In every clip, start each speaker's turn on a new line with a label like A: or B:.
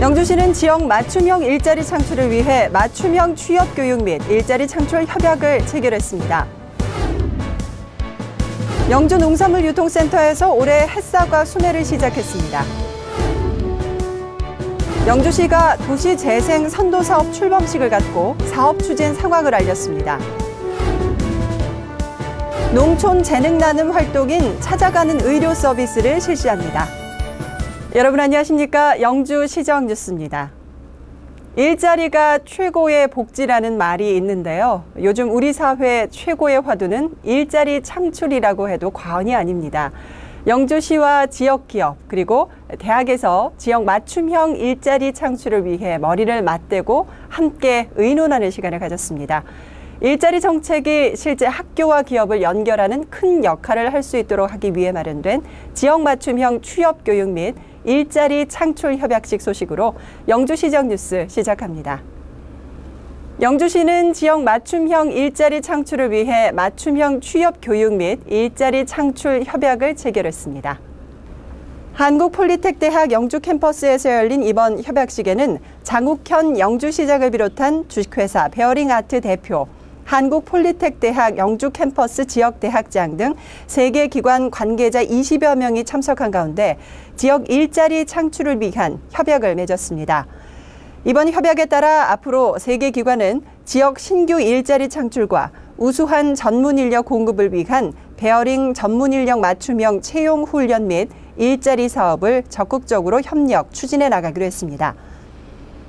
A: 영주시는 지역 맞춤형 일자리 창출을 위해 맞춤형 취업 교육 및 일자리 창출 협약을 체결했습니다. 영주 농산물유통센터에서 올해 햇사과 수매를 시작했습니다. 영주시가 도시재생 선도사업 출범식을 갖고 사업 추진 상황을 알렸습니다. 농촌 재능 나눔 활동인 찾아가는 의료 서비스를 실시합니다. 여러분 안녕하십니까? 영주시정 뉴스입니다. 일자리가 최고의 복지라는 말이 있는데요. 요즘 우리 사회 최고의 화두는 일자리 창출이라고 해도 과언이 아닙니다. 영주시와 지역기업 그리고 대학에서 지역 맞춤형 일자리 창출을 위해 머리를 맞대고 함께 의논하는 시간을 가졌습니다. 일자리 정책이 실제 학교와 기업을 연결하는 큰 역할을 할 수 있도록 하기 위해 마련된 지역 맞춤형 취업 교육 및 일자리 창출 협약식 소식으로 영주시정 뉴스 시작합니다. 영주시는 지역 맞춤형 일자리 창출을 위해 맞춤형 취업 교육 및 일자리 창출 협약을 체결했습니다. 한국폴리텍대학 영주 캠퍼스에서 열린 이번 협약식에는 장욱현 영주시장을 비롯한 주식회사 베어링아트 대표, 한국폴리텍대학 영주 캠퍼스 지역대학장 등 3개 기관 관계자 20여 명이 참석한 가운데 지역 일자리 창출을 위한 협약을 맺었습니다. 이번 협약에 따라 앞으로 3개 기관은 지역 신규 일자리 창출과 우수한 전문 인력 공급을 위한 베어링 전문 인력 맞춤형 채용 훈련 및 일자리 사업을 적극적으로 협력 추진해 나가기로 했습니다.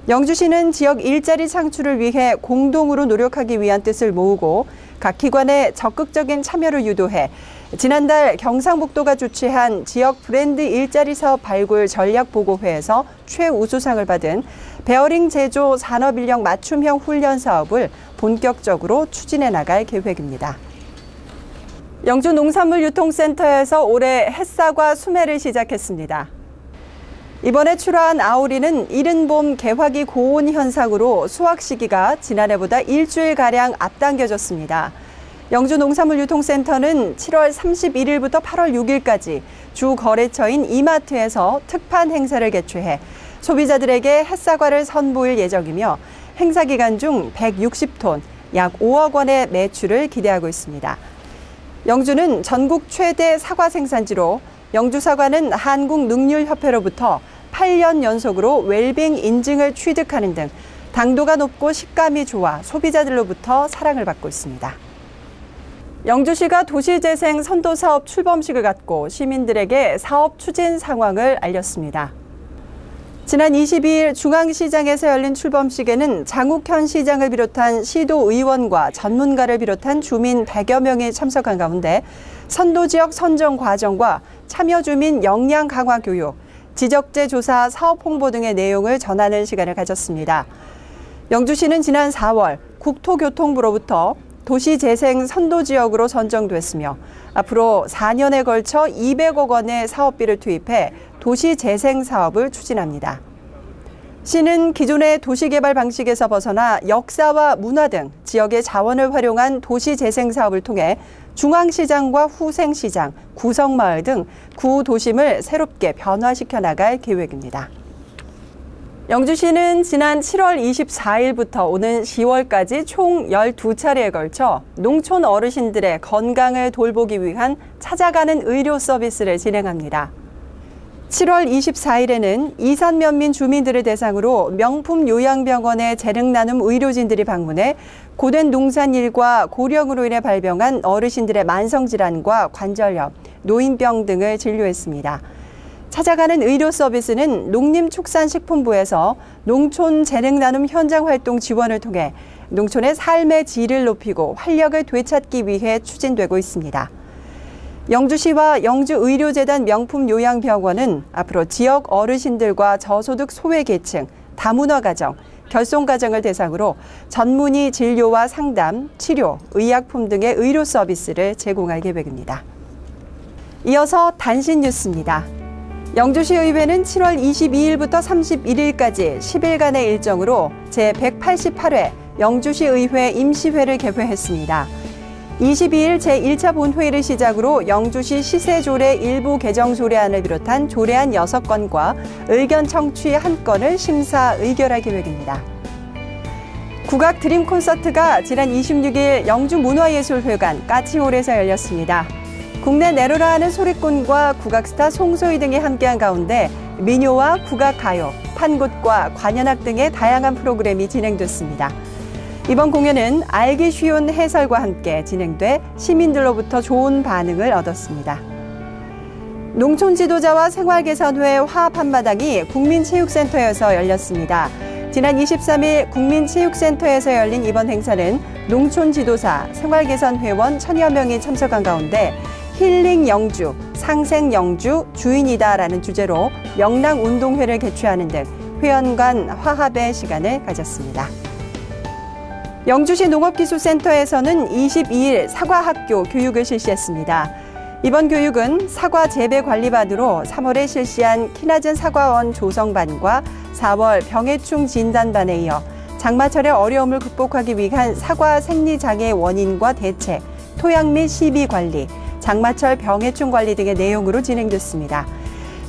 A: 영주시는 지역 일자리 창출을 위해 공동으로 노력하기 위한 뜻을 모으고 각 기관의 적극적인 참여를 유도해 지난달 경상북도가 주최한 지역 브랜드 일자리 사업 발굴 전략보고회에서 최우수상을 받은 베어링 제조 산업인력 맞춤형 훈련 사업을 본격적으로 추진해 나갈 계획입니다. 영주 농산물유통센터에서 올해 햇사과 수매를 시작했습니다. 이번에 출하한 아오리는 이른 봄 개화기 고온 현상으로 수확 시기가 지난해보다 일주일가량 앞당겨졌습니다. 영주 농산물유통센터는 7월 31일부터 8월 6일까지 주 거래처인 이마트에서 특판 행사를 개최해 소비자들에게 햇사과를 선보일 예정이며 행사 기간 중 160톤, 약 5억 원의 매출을 기대하고 있습니다. 영주는 전국 최대 사과 생산지로 영주 사과는 한국능률협회로부터 8년 연속으로 웰빙 인증을 취득하는 등 당도가 높고 식감이 좋아 소비자들로부터 사랑을 받고 있습니다. 영주시가 도시재생 선도사업 출범식을 갖고 시민들에게 사업 추진 상황을 알렸습니다. 지난 22일 중앙시장에서 열린 출범식에는 장욱현 시장을 비롯한 시도의원과 전문가를 비롯한 주민 100여 명이 참석한 가운데 선도지역 선정 과정과 참여주민 역량 강화 교육, 지적재 조사 사업 홍보 등의 내용을 전하는 시간을 가졌습니다. 영주시는 지난 4월 국토교통부로부터 도시재생 선도지역으로 선정됐으며 앞으로 4년에 걸쳐 200억 원의 사업비를 투입해 도시재생 사업을 추진합니다. 시는 기존의 도시개발 방식에서 벗어나 역사와 문화 등 지역의 자원을 활용한 도시재생 사업을 통해 중앙시장과 후생시장, 구성마을 등 구도심을 새롭게 변화시켜 나갈 계획입니다. 영주시는 지난 7월 24일부터 오는 10월까지 총 12차례에 걸쳐 농촌 어르신들의 건강을 돌보기 위한 찾아가는 의료 서비스를 진행합니다. 7월 24일에는 이산면민 주민들을 대상으로 명품 요양병원의 재능나눔 의료진들이 방문해 고된 농산일과 고령으로 인해 발병한 어르신들의 만성질환과 관절염, 노인병 등을 진료했습니다. 찾아가는 의료 서비스는 농림축산식품부에서 농촌 재능나눔 현장 활동 지원을 통해 농촌의 삶의 질을 높이고 활력을 되찾기 위해 추진되고 있습니다. 영주시와 영주의료재단 명품요양병원은 앞으로 지역 어르신들과 저소득 소외계층, 다문화 가정, 결손 가정을 대상으로 전문의 진료와 상담, 치료, 의약품 등의 의료 서비스를 제공할 계획입니다. 이어서 단신 뉴스입니다. 영주시의회는 7월 22일부터 31일까지 10일간의 일정으로 제188회 영주시 의회 임시회를 개회했습니다. 22일 제1차 본회의를 시작으로 영주시 시세조례 일부 개정 조례안을 비롯한 조례안 6건과 의견 청취 1건을 심사 의결할 계획입니다. 국악 드림 콘서트가 지난 26일 영주문화예술회관 까치홀에서 열렸습니다. 국내 내로라 하는 소리꾼과 국악스타 송소희 등이 함께한 가운데 민요와 국악가요, 판굿과 관현악 등의 다양한 프로그램이 진행됐습니다. 이번 공연은 알기 쉬운 해설과 함께 진행돼 시민들로부터 좋은 반응을 얻었습니다. 농촌 지도자와 생활개선회 화합 한마당이 국민체육센터에서 열렸습니다. 지난 23일 국민체육센터에서 열린 이번 행사는 농촌 지도사, 생활개선회원 1000여 명이 참석한 가운데 힐링 영주, 상생 영주, 주인이다라는 주제로 명랑운동회를 개최하는 등 회원 간 화합의 시간을 가졌습니다. 영주시 농업기술센터에서는 22일 사과학교 교육을 실시했습니다. 이번 교육은 사과 재배 관리반으로 3월에 실시한 키나즌 사과원 조성반과 4월 병해충 진단반에 이어 장마철의 어려움을 극복하기 위한 사과 생리장애 원인과 대책, 토양 및 시비 관리, 장마철 병해충 관리 등의 내용으로 진행됐습니다.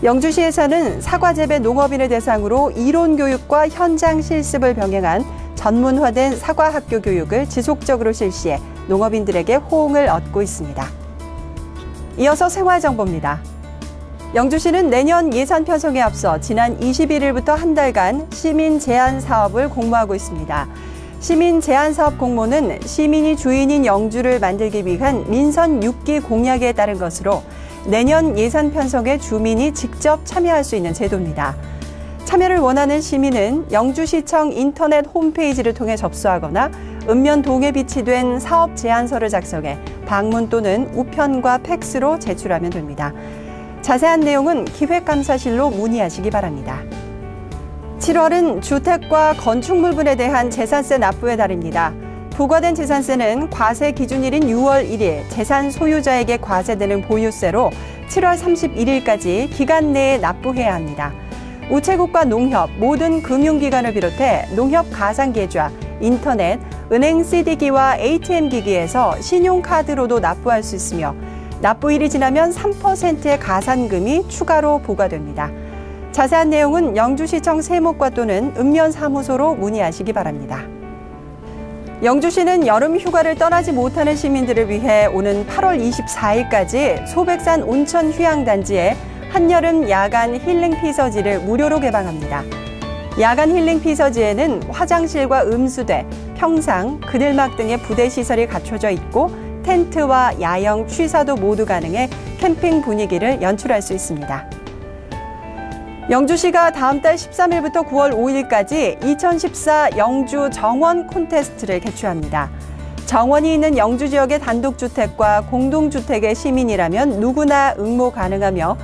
A: 영주시에서는 사과 재배 농업인을 대상으로 이론 교육과 현장 실습을 병행한 전문화된 사과학교 교육을 지속적으로 실시해 농업인들에게 호응을 얻고 있습니다. 이어서 생활정보입니다. 영주시는 내년 예산 편성에 앞서 지난 21일부터 한 달간 시민 제안 사업을 공모하고 있습니다. 시민 제안 사업 공모는 시민이 주인인 영주를 만들기 위한 민선 6기 공약에 따른 것으로 내년 예산 편성에 주민이 직접 참여할 수 있는 제도입니다. 참여를 원하는 시민은 영주시청 인터넷 홈페이지를 통해 접수하거나 읍면동에 비치된 사업 제안서를 작성해 방문 또는 우편과 팩스로 제출하면 됩니다. 자세한 내용은 기획감사실로 문의하시기 바랍니다. 7월은 주택과 건축물분에 대한 재산세 납부의 달입니다. 부과된 재산세는 과세 기준일인 6월 1일 재산 소유자에게 과세되는 보유세로 7월 31일까지 기간 내에 납부해야 합니다. 우체국과 농협, 모든 금융기관을 비롯해 농협 가상계좌, 인터넷, 은행 CD기와 ATM기기에서 신용카드로도 납부할 수 있으며 납부일이 지나면 3%의 가산금이 추가로 부과됩니다. 자세한 내용은 영주시청 세무과 또는 읍면사무소로 문의하시기 바랍니다. 영주시는 여름 휴가를 떠나지 못하는 시민들을 위해 오는 8월 24일까지 소백산 온천 휴양단지에 한여름 야간 힐링 피서지를 무료로 개방합니다. 야간 힐링 피서지에는 화장실과 음수대, 평상, 그늘막 등의 부대 시설이 갖춰져 있고 텐트와 야영 취사도 모두 가능해 캠핑 분위기를 연출할 수 있습니다. 영주시가 다음 달 13일부터 9월 5일까지 2014 영주 정원 콘테스트를 개최합니다. 정원이 있는 영주 지역의 단독주택과 공동주택의 시민이라면 누구나 응모 가능하며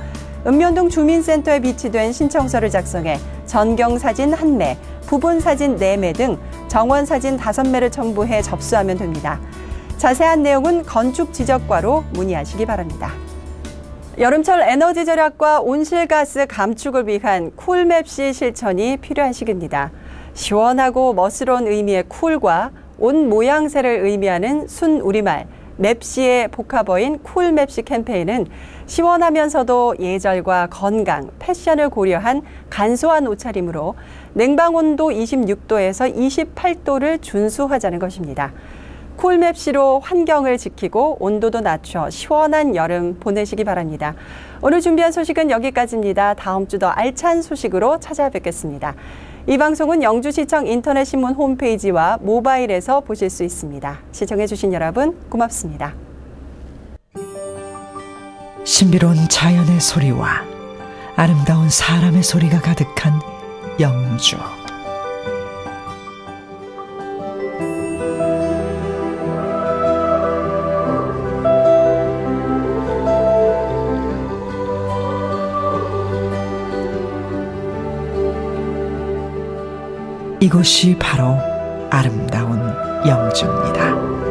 A: 읍면동 주민센터에 비치된 신청서를 작성해 전경사진 1매, 부분사진 4매 등 정원사진 5매를 첨부해 접수하면 됩니다. 자세한 내용은 건축지적과로 문의하시기 바랍니다. 여름철 에너지 절약과 온실가스 감축을 위한 쿨맵시 실천이 필요한 시기입니다. 시원하고 멋스러운 의미의 쿨과 온 모양새를 의미하는 순우리말 맵시의 복합어인 쿨맵시 캠페인은 시원하면서도 예절과 건강, 패션을 고려한 간소한 옷차림으로 냉방온도 26도에서 28도를 준수하자는 것입니다. 쿨맵시로 환경을 지키고 온도도 낮춰 시원한 여름 보내시기 바랍니다. 오늘 준비한 소식은 여기까지입니다. 다음 주 더 알찬 소식으로 찾아뵙겠습니다. 이 방송은 영주시청 인터넷 신문 홈페이지와 모바일에서 보실 수 있습니다. 시청해주신 여러분 고맙습니다.
B: 신비로운 자연의 소리와 아름다운 사람의 소리가 가득한 영주. 이곳이 바로 아름다운 영주입니다.